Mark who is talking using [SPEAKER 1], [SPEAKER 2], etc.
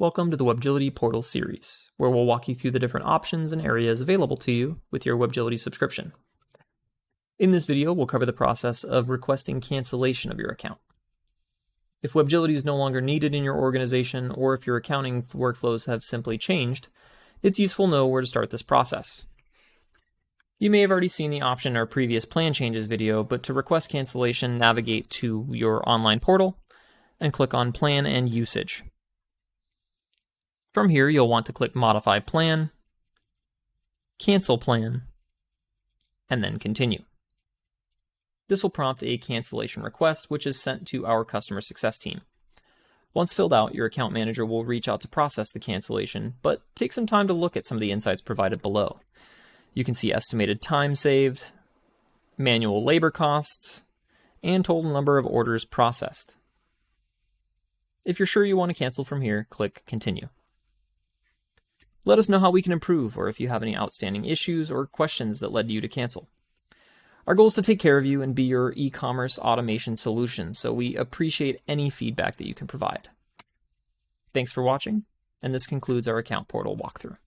[SPEAKER 1] Welcome to the Webgility Portal series, where we'll walk you through the different options and areas available to you with your Webgility subscription. In this video, we'll cover the process of requesting cancellation of your account. If Webgility is no longer needed in your organization, or if your accounting workflows have simply changed, it's useful to know where to start this process. You may have already seen the option in our previous plan changes video, but to request cancellation, navigate to your online portal and click on Plan and Usage. From here, you'll want to click Modify Plan, Cancel Plan, and then Continue. This will prompt a cancellation request, which is sent to our customer success team. Once filled out, your account manager will reach out to process the cancellation, but take some time to look at some of the insights provided below. You can see estimated time saved, manual labor costs, and total number of orders processed. If you're sure you want to cancel from here, click Continue. Let us know how we can improve, or if you have any outstanding issues or questions that led you to cancel. Our goal is to take care of you and be your e-commerce automation solution, so we appreciate any feedback that you can provide. Thanks for watching, and this concludes our account portal walkthrough.